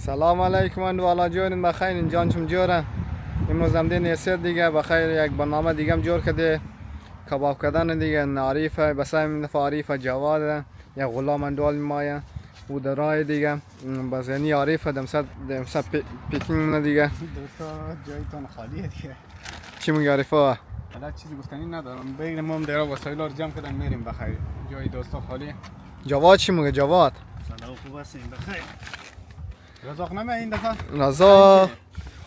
سلام علیکم و والا جورین بخیر جان چم جوره امروز هم دین یسید دیگه بخیر یک برنامه دیگه هم جور کرده کباب کردن دیگه عریفه بس این دفعه عریفه جواد یک غلام اندوال مایه و درای دیگه بس یعنی عریفه دمصد پیکینگ دیگه دوستا جایتون خالیه دیگه چی میگه عریفه حالا چیزی گفتنی ندارم بگیریم ما هم دیگه وسایل رو جمع کردن میریم بخیر جای دوستا خالیه جواد چی میگه جواد سلام خوب هستین بخیر رزاق نمیه این دفعه رزاق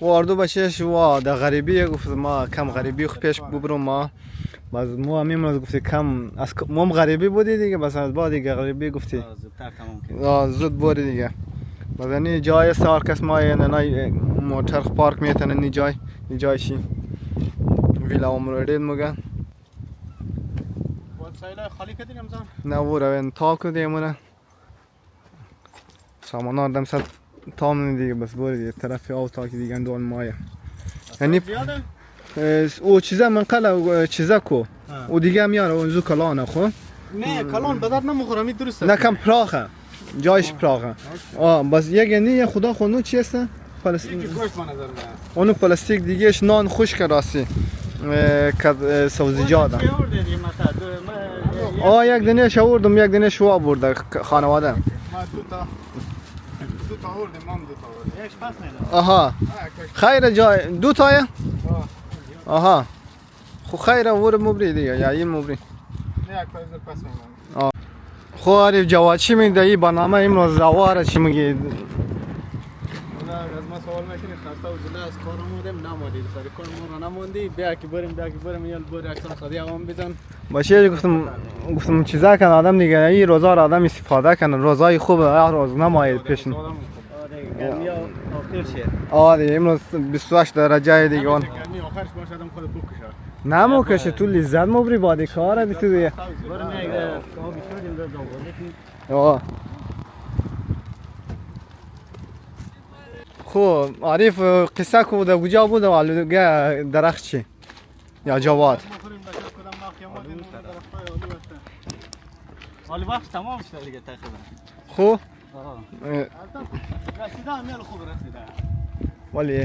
واردو بچهش و در غریبی گفت ما کم غریبی خو پیش ببرم ما باز ما همین روز گفتی کم از ما غریبی بودی دیگه بس از بعد دیگه غریبی گفتی زودتر تمام کرد زود بوری دیگه باز نی جای سار کس ما نه موتر پارک میتونه نی جای شی ویلا عمرودین مگه وسایل خالی کردین امزان نه ورا تا کدیمونه سامان دم صد تام دیگه بس بوری دیگه طرف او تا دیگه اندون مایه یعنی او چیزا من قلا چیزا کو او دیگه میاره اون زو کلانه خو نه کلان بدر نمیخوره می درسته نه کم پراخه جایش پراخه بس یک یعنی خدا خونو چی است پلاستیک گوشت من نظر اونو پلاستیک دیگهش نان خشک راستی که سبزیجات یک دنه شوردم یک دنه شوا برده خانواده ما دو تا آوردیم ما هم دو تا آوردیم یکش پس میده آها خیر جای دو تایه آها خو خیر ور مبری دیگه یا این مبری نه یک پس میده خو عارف جواد چی میگه این برنامه امروز زواره چی میگه از ما سوال میکنی خسته و جلو از کارم بودیم نمودید سر کار ما رو نموندی بیا که بریم یال بور اکسان خدی هم بزن باشه گفتم چیزا کن آدم دیگه این روزا رو آدم استفاده کنه روزای خوبه هر روز نماید پیشن گرمی آخر شه آره امروز 28 درجه دیگه اون گرمی آخرش باشه آدم خود بکشه نمو کشه تو لذت مبری بادی کاره دیگه برو نه کام شدیم دو آه خو عارف قصه کو ده کجا بود آلوده درخت چی یا جواد حالی وقت تمام شده دیگه تقریبا خو رسیده هم یال خوب رسیده ولی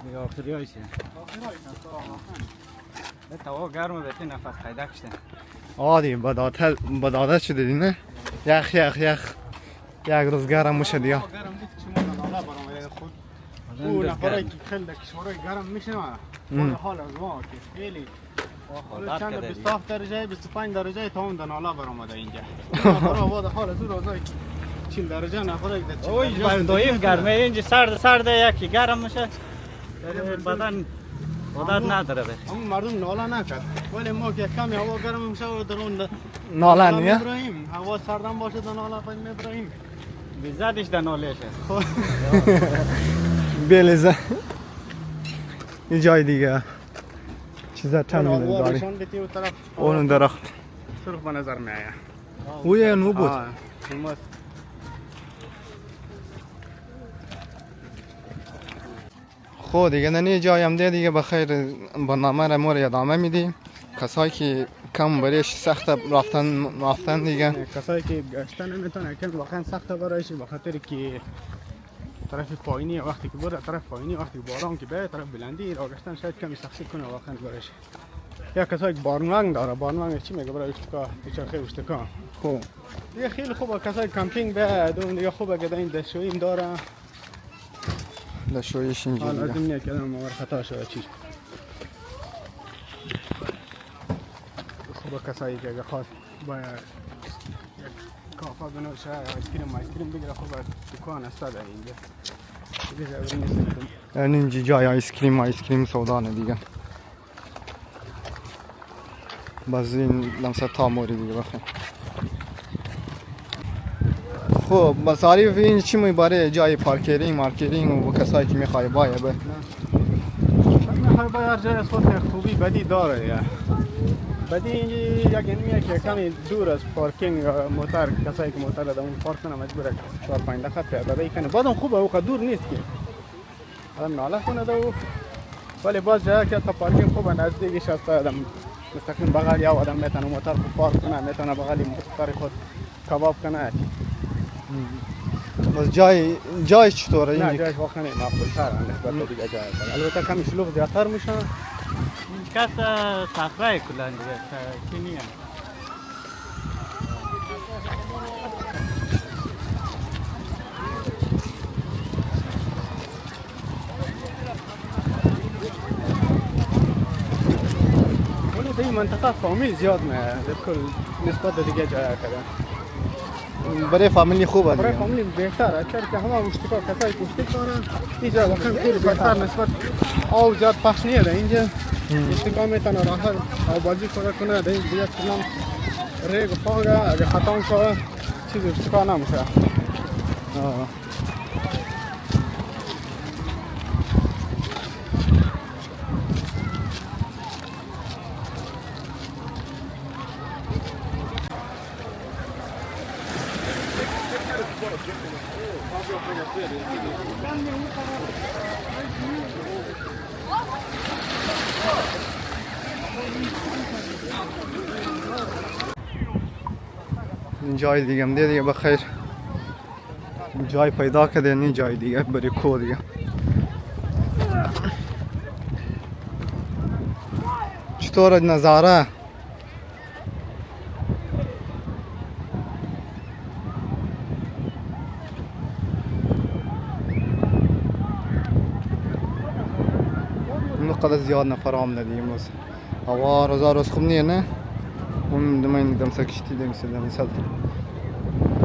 دیگه آخری هایشه به توا گرمه بهتی نفس پیدا کشته آدی بدادت شده دی نه یخ یک روز گرم میشه دیگه گرم نیست که شما نالا برام خود او نفرایی که خیلی در کشورهای گرم میشه حال از ما که خیلی چند 27 درجه 25 درجه تا اون دنالا برآمده اینجا برای حال از اون روزای 40 درجه نفرایی در اوه دایم گرمه اینجا سرد یکی گرم میشه بدن عادت نداره به اما مردم نالا نکرد ولی ما که کمی هوا گرم میشه و در اون نالا نیه ابراهیم هوا سردم باشه دنالا پای ابراهیم بیزادش دنالشه بلیزه این جای دیگه چیزا چند میده داری اون درخت سرخ به نظر میآید او یه نو بود خود دیگه نه جای هم دیگه بخیر برنامه را مور ادامه میدیم کسایی که کم بریش سخت رفتن دیگه کسایی که گشتن نمیتونه که واقعا سخت برایش به خاطر که طرف پایینی وقتی که بره طرف پایینی وقتی باران که به طرف بلندی را گشتن شاید کمی سختی کنه واقعا برایش یا کسایی که بارنوانگ داره بارنوانگ چی میگه برای اشتکا چرخه اشتکا خوب دیگه خیلی خوبه کسایی کمپینگ به اون دیگه خوبه که این دشویی داره دشویش اینجا حالا دیگه دنیا که دارم خطا شده چیز خوبه کسایی که خواست باید یک کافه بنوشه آیسکریم بگیره خوبه دکان است در اینجا اینجا جای آیسکریم سودانه دیگه باز این لمسه تا موری دیگه بخیر خب بس عارف این چی میباره جای مارکرینگ و کسایی که میخوای باید به میخوای باید هر جای از خود خوبی بدی داره یا بدی اینجا یک اینمیه که کمی دور از پارکینگ موتر کسایی که موتر دارن پارک کنه مجبوره 4-5 دقیقه پیاده کنه بعدم خوبه او دور نیست که آدم ناله کنه دو ولی باز جایی که تا پارکینگ خوبه نزدیکش است آدم مستقیم بغل یا آدم میتونه موتر خود پارک کنه میتونه بغل موتر خود کباب کنه بس جای چطوره نه اینجا؟ جایش واقعا مقبول تر نسبت به دیگه جای دیگه. البته کمی شلوغ زیادتر میشه. این کس صخره کلان دیگه چینی هم. ولی در این منطقه فامیل زیاد نه بالکل نسبت به دیگه جای کردن. برای فامیلی خوبه برای دیگه. فامیل بهتره چرا که همه اشتکا کسایی که اشتک دارن اینجا واقعا خیلی بهتر نسبت آب زیاد پخش نیست اینجا اشتکا میتونه راحت آبازی کنه در این دیگه چنان ریگ و خاگه اگه خطا شده چیز اشتکا نمیشه. این جای دیگه هم دیگه بخیر جای پیدا کرده نی جای دیگه بری کو دیگه. چطور نظاره؟ قدر زیاد نفر آمده دیگه امروز هوا روز خوب نیه نه؟ اون دمین دم سکشتی دم سدم صد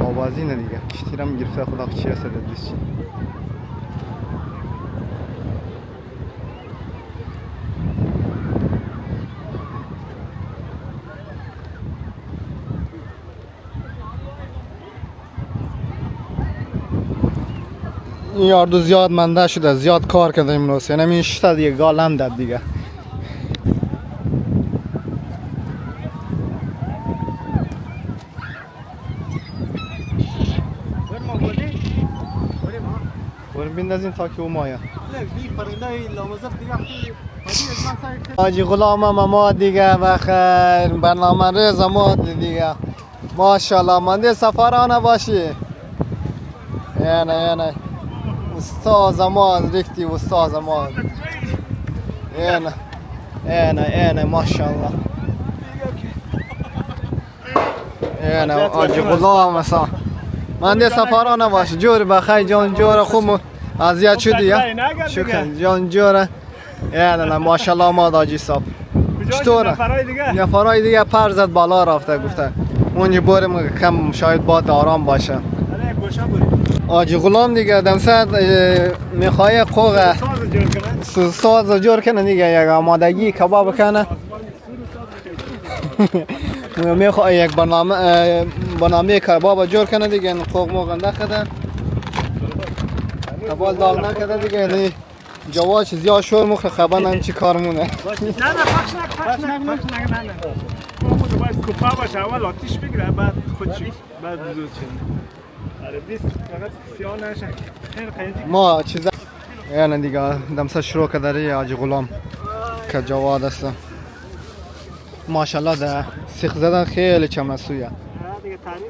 آوازی نه دیگه کشتی رم گرفته خدا چی هست دلش. این یاردو زیاد منده شده زیاد کار کرده امروز یعنی این شتا دیگه گالم داد دیگه. بریم بندازیم تا که او مایا آجی غلام ما دیگه بخیر برنامه ریز ما دیگه ماشاءالله منده سفرانه باشی یعنی استاذ ما ریختی استاذ ما یعنی ماشاءالله یعنی آجی غلام مثلا منده سفرانه باشه جور بخیر جان جور خوب اذیت شدی یا شکر جان جور یعنی ماشاءالله ما داجی صاحب چطوره نفرای دیگه پر زد بالا رفته گفته اونجا بریم کم شاید باد آرام باشه آجی غلام دیگه دمسد میخوای قوغه ساز جور کنه دیگه یک آمادگی کباب کنه میخوای یک برنامه کباب جور کنه دیگه قوغ موغنده خده کباب داغ نکده دیگه یعنی جواد زیاد شور مخ خبر نم چی کار مونه نه پخش نک خود باید کوپا باشه اول آتیش بگیره بعد خودشی بعد بزرگ چنه آره 20 فقط سیاه نشه خیلی قیزی ما چیزا یعنی دیگه دمسه شروع کرداری آجی غلام که جواد است ماشاءالله ده سیخ زدن خیلی چمسویه دیگه تعریف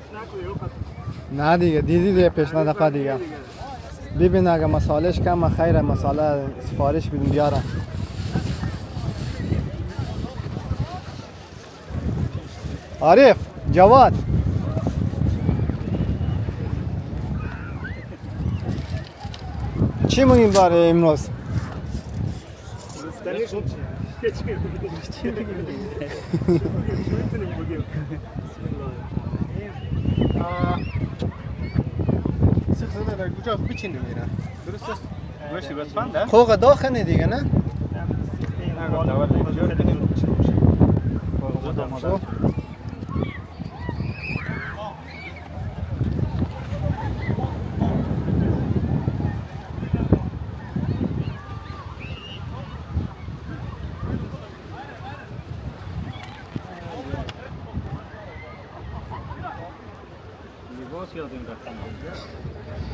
نکنه نه دیگه دیدی پیشنهاد دفعه دیگه ببین اگه مسالش کم خیر مساله سفارش بدیم بیارم عارف جواد چی میگیم برای امروز سخت در کجا بچینه میره درست است گوشت بسفنده خوغ داخنه دیگه نه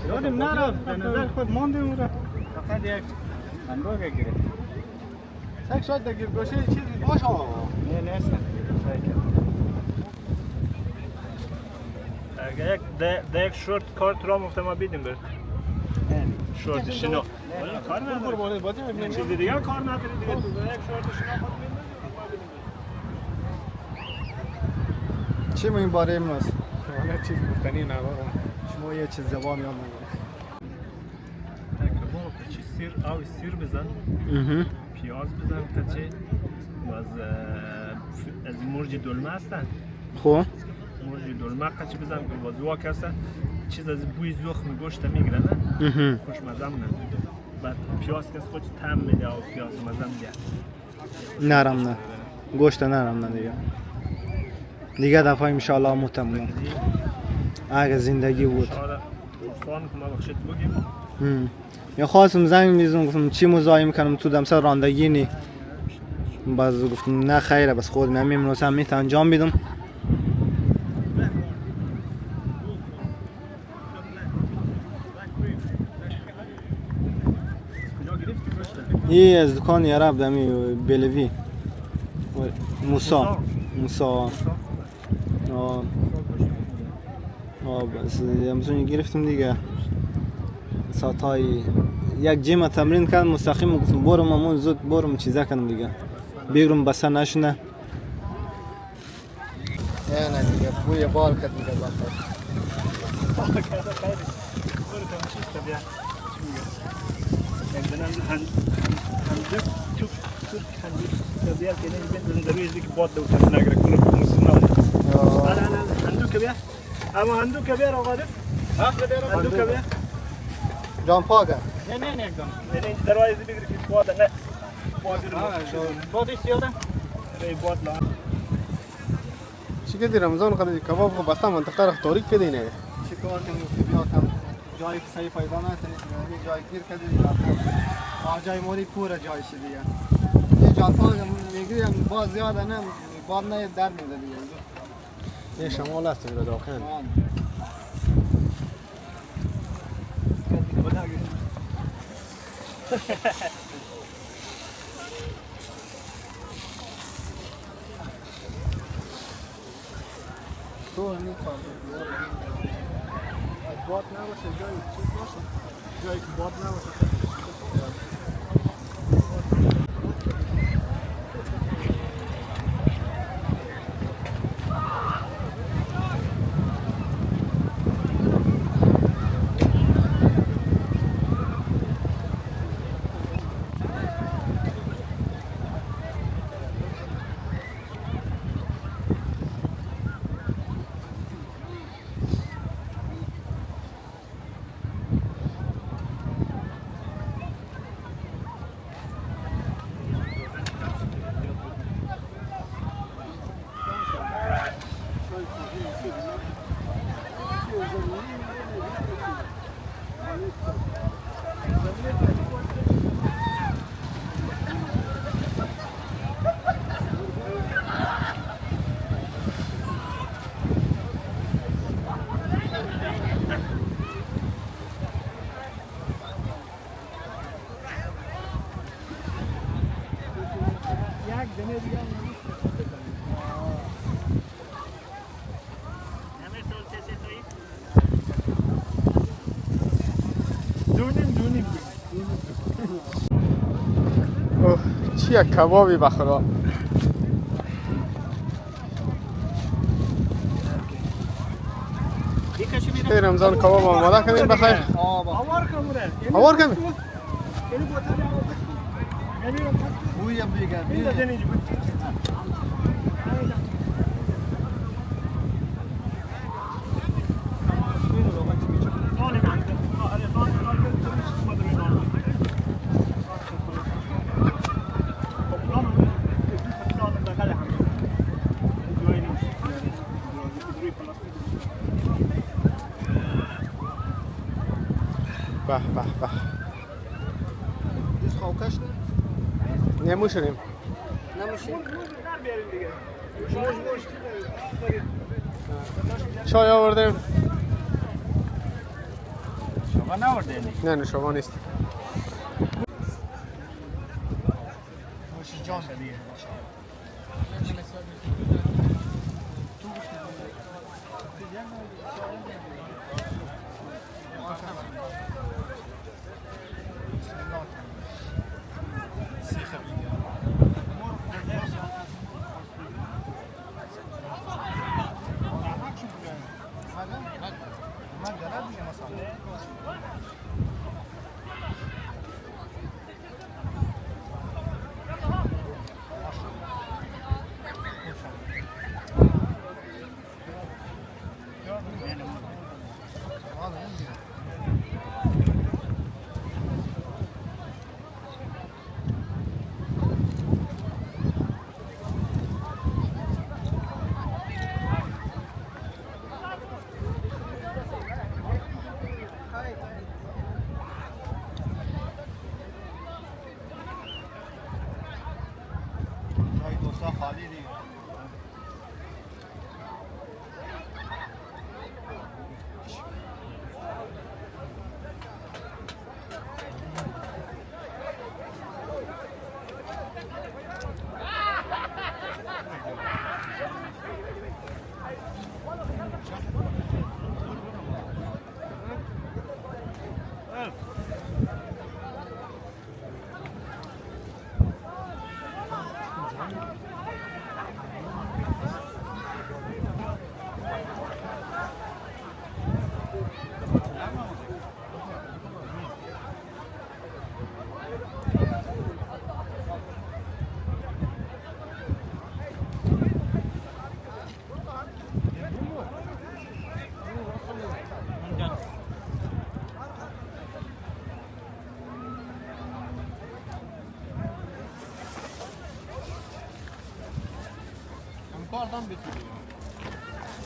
یادم نرفت به نظر خود ماندیم را فقط یک اندازه گرفت سگ شاید در گوشه چیزی باشه نه نیست یک شورت کارت را مفته ما بیدیم برد شورت شنو کار نداره چیزی دیگه کار نداره دیگه تو یک شورت شنو خود بیدیم چی این باره امروز؟ حالا چیز گفتنی ندارم. شما یه چیز زبان یاد نگیره. کباب چی سیر آب سیر بزن پیاز بزن تا چه از مرج دلمه هستن خب مرج دلمه قچ بزن که باز واک هستن چیز از بوی زخم گوشت میگیره نه خوشمزه نه بعد پیاز کس خود طعم میده و پیاز مزه میده نرم نه گوشت نرم نه دیگه دفعه انشالله متمم اگه زندگی بود فان که ما بخشید بگیم یا خواستم زنگ میزنم گفتم چی مزاحم کنم تو دمسر راندگی نی باز گفتم نه خیره بس خود میمونم میت انجام بدم این از دکان عرب دمی بلوی موسا بس امروز گرفتم دیگه ساعتای یک جیم تمرین کردم مستقیم گفتم برم امون زود برم چیزا کنم دیگه بگیرم بسا نشنه نه دیگه بوی بال کد دیگه هندوک بیار آقا رفت هندوک بیار جان پاگه نه نه نه یعنی دروازه بگیری که باده نه بادی سیاده ری باد لا چی که دی رمضان خدای کباب خو بسته منطقه را تاریک کردی نه چی کار کنیم بیا کم جایی که صحیح پیدا نکنید یعنی جای گیر کردید جای موری پوره جای شد دیگه یه جان پاگه میگیریم باز زیاده نه باد نه در میده دیگه یه شمال هست میره داخل تو نیست باد نباشه جایی چیز باشه جایی که باد نباشه چی یک کبابی بخدا خیر رمضان کباب آماده کنیم بخیر آوار کنیم بوی بیگه به به به دیس خوکش نموشنیم نمیشه چای آوردیم شما نورده نه نه شما نیست نوشی جان دیگه Kardan bitiriyor.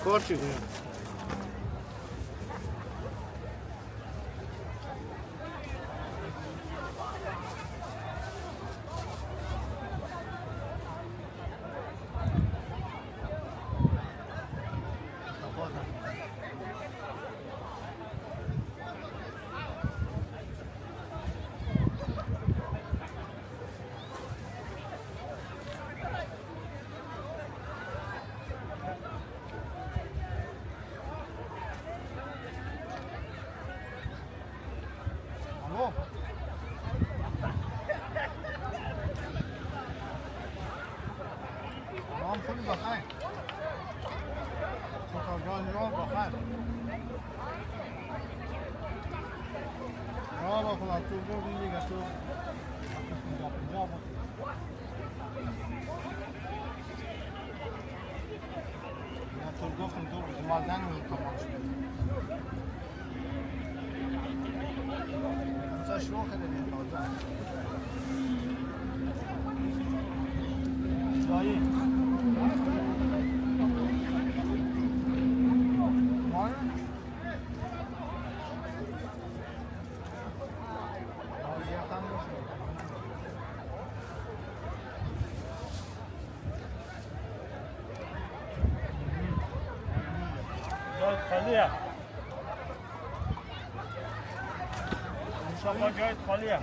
کار چی کنیم؟ نام کنی بخیر چطور جان را بخیر را بخلا تو برو دیگه تو پنجاب یا تو گفتم تو روز ما زنگ رو تمام شد همسا شروع کرده دیم تازه جایی خالیه مصطفی جایت خالیه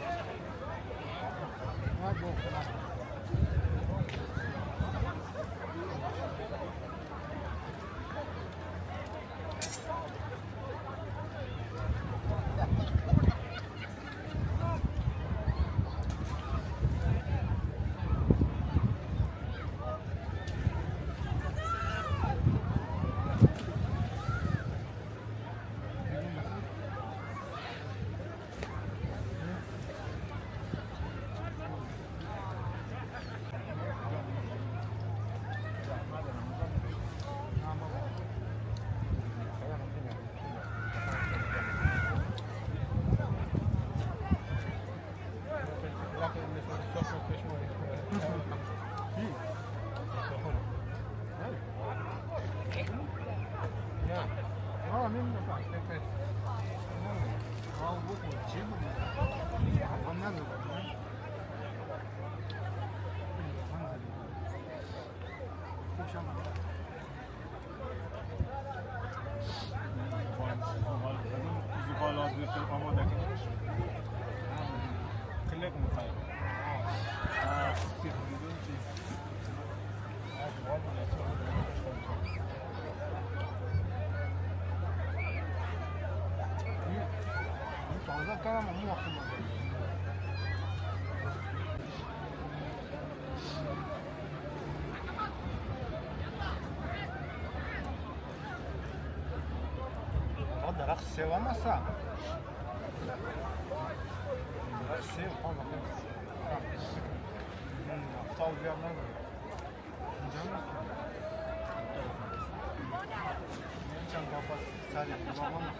درخت سیب هم هست. سیب افتاب بیار نداره. اینجا هم هست. چند باپاس سری دیوام هم هست.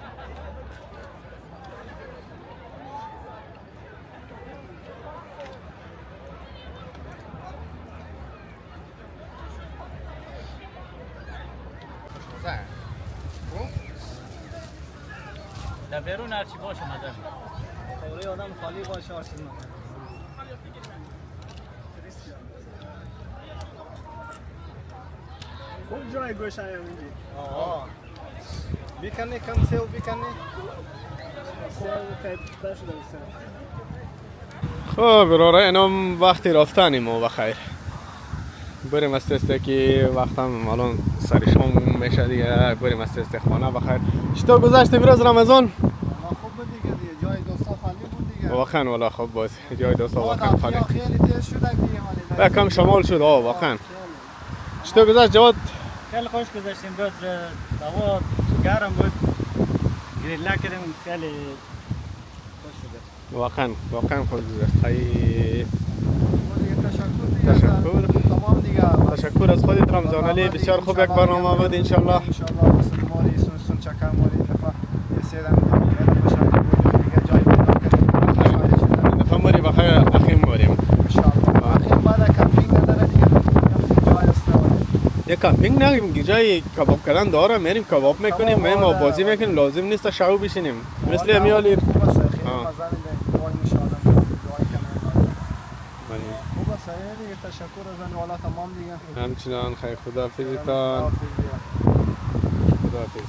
در بیرون هرچی باشه مزه خوره آدم خالی باشه آرسیز مزه. خوب جای گوشه هم اینجی. بیکنی کم سیو بیکنی. سیو پیدا شده سیو. خب براره اینم وقتی رفتنیم و بخیر بریم است که وقتم الان سر شام میشه دیگه بریم است خانه بخیر. چطور گذشت امروز رمضان؟ خوب بود دیگه جای دوستا خالی بود دیگه. واقعا والا خوب بود جای دوستا واقعا خالی. خیلی تیز شده دیگه ولی. کم شمال شد واقعا. چطور گذشت جواد؟ خیلی خوش گذاشتیم روز هوا گرم بود گریل نکردیم خیلی خوش گذشت واقعا خوش گذشت. خیلی تشکر. تمام دیگه. تشکر از خودت رمضان علی بسیار خوب یک برنامه بود ان شاء الله. ان شاء الله ماری سون چکر ماری دفعه یسیدم دیگه خوشحال بود دیگه جای پیدا کردیم. دفعه ماری بخیر اخیم ماریم ان شاء الله. اخیر بعد کمپینگ نداره دیگه جای استواره. یه کمپینگ نه جای کباب کردن داره میریم کباب میکنیم میریم بازی میکنیم لازم نیست شعو بشینیم مثل امیالی خوب است خیلی مزه میده دعای میشادم دعای کنه. خوب است دیگه تشکر از والا تمام دیگه. همچنان خیر خداحافظتان. خداحافظ.